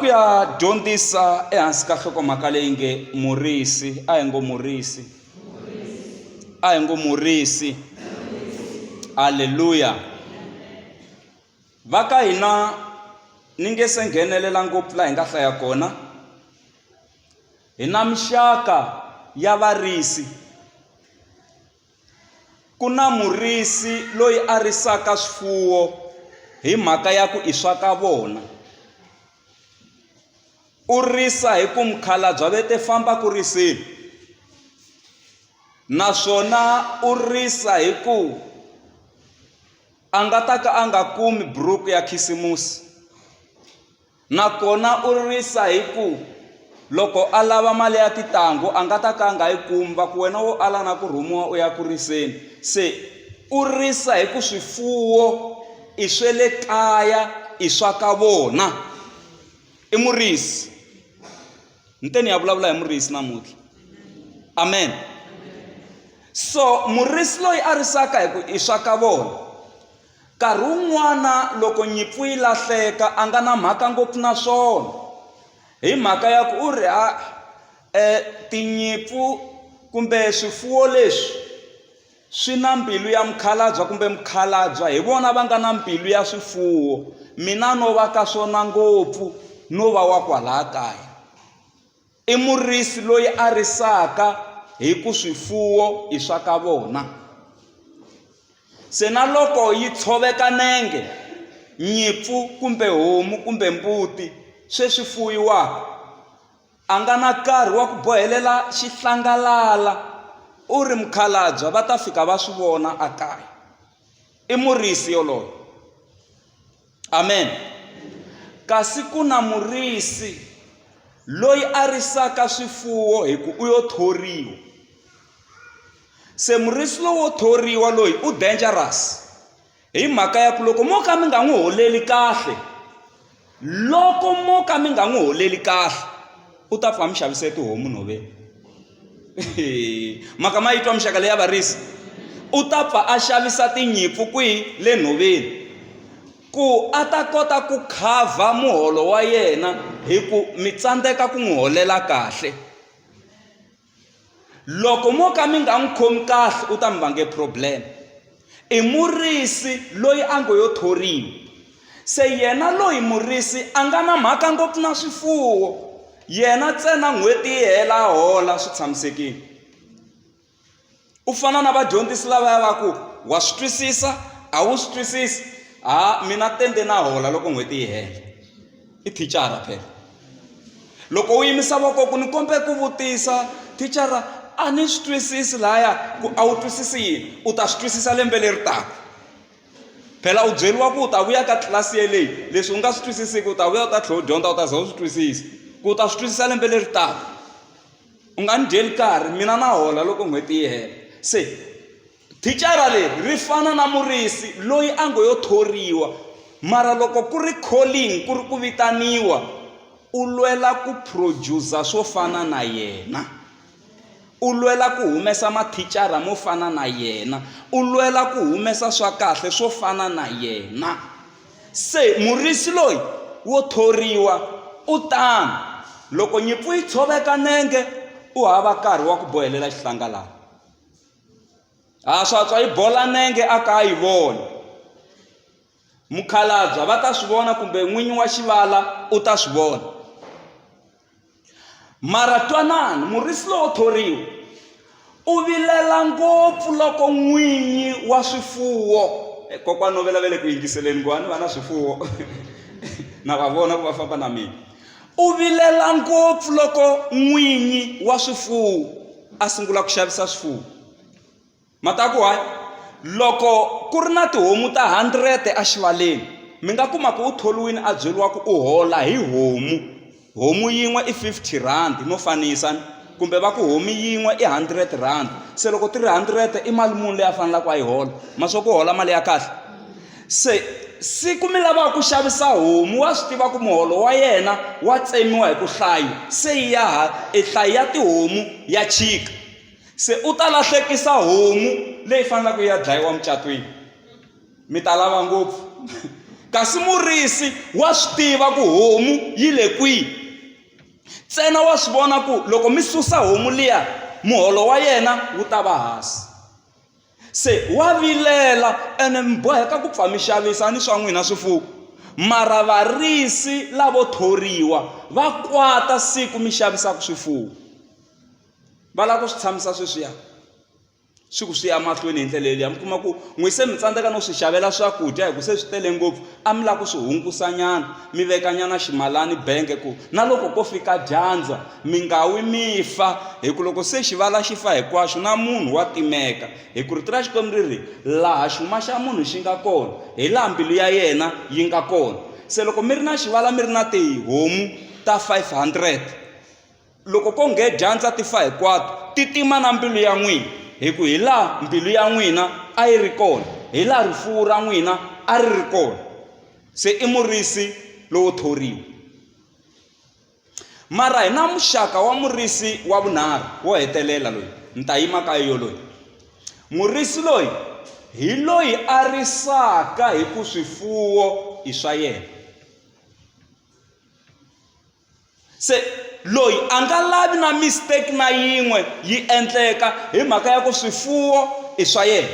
Ya dyondzisa ehansi ka nhlokomhaka leyi nge murisi a hi ngo murisi haleluya va ka hina ni nge se nghenelela ngopfu laha hi nga hlaya kona hi na mixaka ya varisi ku na murisi loyi a risaka swifuwo hi mhaka ya ku i swa ka vona u risa hi ku mukhalabye vete famba ku riseni naswona u risa hi ku a nga ta ka a nga kumi buruku ya khisimusi nakona u risa hi ku loko a lava mali ya tintangu a nga ta ka a nga yi kumi va ku wena wo ala na ku rhumiwa u ya ku riseni se u risa hi ku swifuwo i swe le kaya i swa ka vona i murisi nteni ya vulavula hi murisi namuntlha amen so murisi loyi a risaka hi ku i swa ka vona nkarhi wun'wana loko nyimpfu yi lahleka a nga na mhaka ngopfu na swona hi mhaka ya ku u ri tinyimpfu kumbe swifuwo leswi swi na mbilu ya mukhalabye kumbe mukhalabye hi vona va nga na mbilu ya swifuwo mina no va ka swona ngopfu no va wa kwalaha kaya i murisi loyi a risaka hi ku swifuwo i swa ka vona se na loko yi tshoveka nenge nyimpfu kumbe homu kumbe mbuti swi fuyiwaka a nga na nkarhi wa ku bohelela xihlangalala u ri mukhalabye va ta fika va swi vona a kaya i murisi yoloye amen kasi ku na murisi loyi a risaka swifuwo hi ku u yo thoriwa se murisi lowo thoriwa loyi u dangerous hi mhaka ya ku loko mo ka mi nga n'wi holeli kahle u ta pfa mi xavise tihomu nhoveni maka ma yitwa mixaka leyi ya varisi u ta pfa a xavisa tinyimpfu kwihi le nhoveni ku a ta kota ku khava muholo wa yena hi ku mi tsandzeka ku n'wi holela kahle loko mo ka mi nga n'wi khomi kahle u ta mi vange problem i murisi loyi a ngo yo thoriwa se yena loyi murisi a nga na mhaka ngopfu na swifuwo yena ntsena n'hweti yi hela hola swi tshamisekile u fana na vadyondzisi lavaya va ku wa swi twisisa a wu swi twisisi mina tende na hola loko n'hweti yi hela i thicara phela loko u yimisa voko ku ni kombe ku vutisa thicara a ni swi twisisi lahaya ku a wu twisisi yini u ta swi twisisa lembe leri taka phela u byeriwa ku u ta vuya ka tlilasi yeleyi leswi u nga swi twisisiki u ta vuya u ta tlhela u dyondza u ta za u swi twisisa ku u ta swi twisisa lembe leri taka u nga ni dyeli karhi mina na hola loko n'hweti yi hela se thicara leri ri fana na murisi loyi a ngo yo thoriwa mara loko ku ri calling ku ri ku vitaniwa u lwela ku producer swo fana na yena u lwela ku humesa mathicara mo fana na yena u lwela ku humesa swa kahle swo fana na yena se murisi loyi wo thoriwa u tano loko nyimpfu yi tshoveka nenge u hava nkarhi wa ku bohelela xihlangalala swatswa yi bola nenge a ka yi vona mukhalabye va ta swi vona kumbe n'winyi wa xivala u ta swi vona mara twanani murisi lowo thoriwa u vilela ngopfu loko n'winyi wa swifuwo kokwana no vela vele ku yingiseleni ku ni va na swifuwo na va vona ku va famba na mina u vilela ngopfu loko n'winyi wa swifuwo a sungula ku xavisa swifuwo mataku hayi loko ku ri na tihomu ta 100 exivaleni mi nga kuma ku u tholiwini a byeriwa ku u hola hi homu yin'we i 50 rand no fanisa kumbe va ku homu yin'we i 100 rand se loko ti ri 100 i mali muni leyi a fanelaka a yi hola ma swa ku hola mali ya kahle se siku mi lavaka ku xavisa homu wa swi tiva ku muholo wa yena wa tsemiwa hi ku hlayo se yi ya hlayo ya tihomu ya chika se u ta lahlekisa homu leyi fanelaka ya dlayiwa mucatwini mi ta lava ngopfu kasi murisi wa swi tiva ku homu yi le kwihi. Ntsena wa swi vona ku loko mi susa homu liya muholo wa yena wu ta va hansi. Se wa vilela ene mi boheka ku pfa mi xavisa ni swa n'wina swifuwo. Mara varisi lavo thoriwa va kwata siku mi xavisaka swifuwo. Va lava ku swi tshamisa sweswiya swi ku swi ya mahlweni hi ndlela leyi. Mi kuma ku n'wi se mi tsandzeka no swi xavela swakudya hi ku se swi tele ngopfu, a mi lava ku swi hungusanyana mi vekanyana ximalani benge ku na loko ko fika dyandza mi nga wi mi fa. Hi ku loko se xivala xi fa hinkwaxo na munhu wa timeka, hi ku rito ra Xikwembu ri ri laha xuma xa munhu xi nga kona hi laha mbilu ya yena yi nga kona. Se loko mi ri na xivala mi ri na tihomu ta 500, loko ko nge dyandza ti fa hinkwato ti tima na mbilu ya n'wina, hi ku hi laha mbilu ya n'wina a yi ri kona, hi laha rifuwo ra n'wina a ri ri kona. Se i murisi lowo thoriwa. Mara hi na muxaka wa murisi wa vunharhu wo hetelela loyi ni ta yima ka yo loyi. Murisi loyi hi loyi a risaka hi ku swifuwo i swa yena. Se loyi a nga lavi na mistake na yin'we yi endleka hi mhaka ya ku swifuwo i swa yena.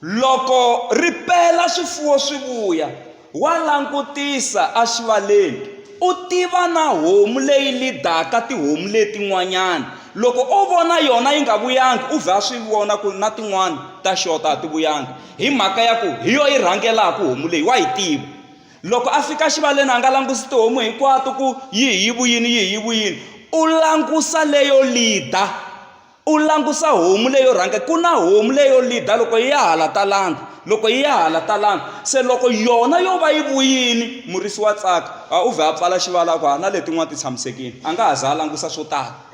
Loko ri pela swifuwo swi vuya wa langutisa a xivaleni, u tiva na homu leyi lidaka tihomu letin'wanyana. Loko o vona yona yi nga vuyangi u vha swi vona ku na tin'wana ta xota a ti vuyangi, hi mhaka ya ku hi yo yi rhangelaka homu leyi, wa yi tiva. Loko a fika xivaleni a nga langusi tihomu hinkwato ku yi hi vuyini, u langusa leyo lida, u langusa homu leyo rhanga. Ku na homu leyo lida loko yi ya hala talanga, loko yi ya hala talanga. Se loko yona yo va yi vuyini murisi wa tsaka, u vhe a pfala xivala ku na letin'wana ti tshamisekile, a nga ha za a langusa swo tala.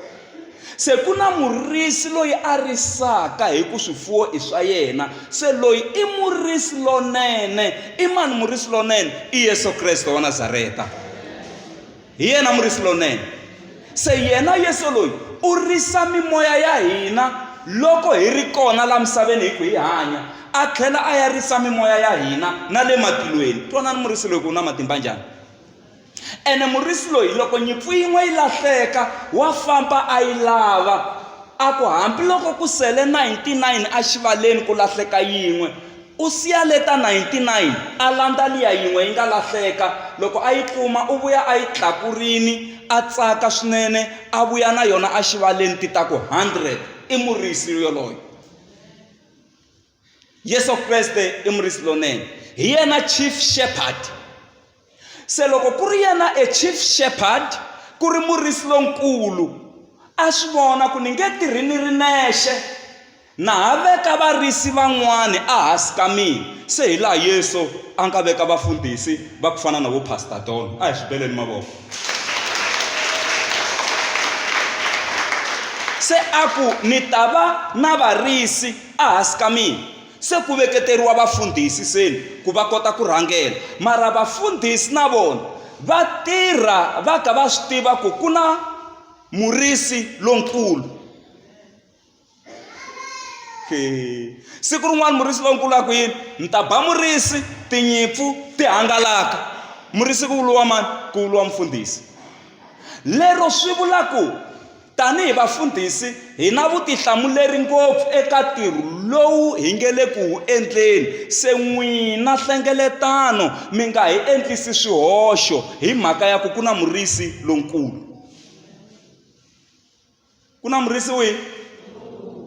Se ku na murisi loyi a risaka hi ku swifuwo i swa yena. Se loyi i murisi lonene. I mani murisi lonene? I Yesu Kreste wa Nazareta, hi yena murisi lonene. Se yena Yesu loyi u risa mimoya ya hina loko hi ri kona la misaveni hi ku hi hanya, a tlhela a ya risa mimoya ya hina na le matilweni. Twanani murisi loyi ku na matimba njhani. Ene murisi loyi loko nyimpfu yin'we yi lahleka wa famba a yi lava, a ku hambi loko ku sele 99 a xivaleni ku lahleka yin'we, u siya leta 99 a landza liya yin'we yi nga lahleka. Loko a yi kuma u vuya a yi tlakurini, a tsaka swinene, a vuya na yona a xivaleni ti ta ku 100. I murisi yoloyo. Yesu Kreste i murisi lonene, hi yena chief shepherd. Se loko ku ri yena e chief shepherd, ku ri murisi lonkulu, a swi vona ku ni nge tirhi ni ri nexe, na ha veka varisi van'wani a hansi ka mina. Se hi laha Yesu a nga veka vafundhisi va ku fana na vo Pastor Don. A hi swi beleni mavoko. Se a ku ni ta va na varisi a hansi ka mina. Se ku veketeriwa vafundhisi seni ku va kota ku rhangela. Mara vafundhisi na vona va tirha va ka va swi tiva ku ku na murisi lonkulu. Siku rin'wana murisi lonkulu a ku yini? Ni ta ba murisi tinyimpfu ti hangalaka. Murisi ku vuriwa mani? Ku vuriwa mfundhisi. Lero swi vula ku tanihi vafundhisi hi na vutihlamuleri ngopfu eka ntirho lowu hi nge le ku wu endleni. Se n'wina hlengeletano mi nga hi endlisi swihoxo hi mhaka ya ku na murisi lonkulu. Ku na murisi wihi?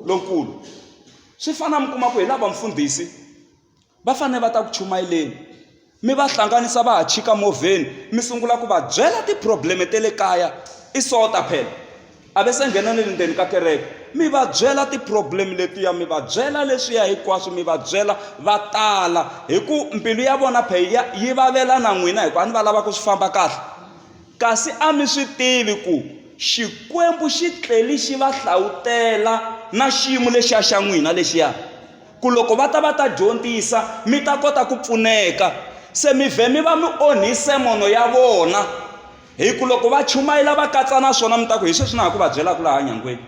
Lonkulu. Swi fana mi kuma ku hi lava mfundhisi va fanele va ta ku chumayeleni, mi va hlanganisa va ha chika movheni, mi sungula ku va byela ti-problem te le kaya i sota phela. A ve se nghena ni le ndzeni ka kereke mi va byela ti-problem letiya, mi va byela leswiya hinkwaswo, mi va byela va tala hi ku mbilu ya vona pheya yi vavela na n'wina hi ku a ni va lava ku swi famba kahle. Kasi a mi swi tivi ku Xikwembu xi tleli xi va hlawutela na xiyimo lexiya xa n'wina lexiya, ku loko va ta dyondzisa mi ta kota ku pfuneka. Se mi vhe mi va mi onhise mono ya vona hi ku loko va chumayela va katsa na swona mi ta ku hi sweswi na ha ku va byelaka laha nyangweni.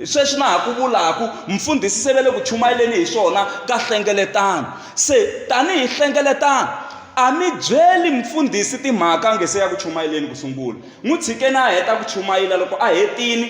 sweswi na ha ku vulaku mfundhisi se ve le ku chumayeleni hi swona ka hlengeletano. Se tanihi hlengeletano a mi byeli mfundhisi timhaka nge se ya ku chumayeleni ku sungula, n'wi tshikeni a heta ku chumayela. Loko a hetile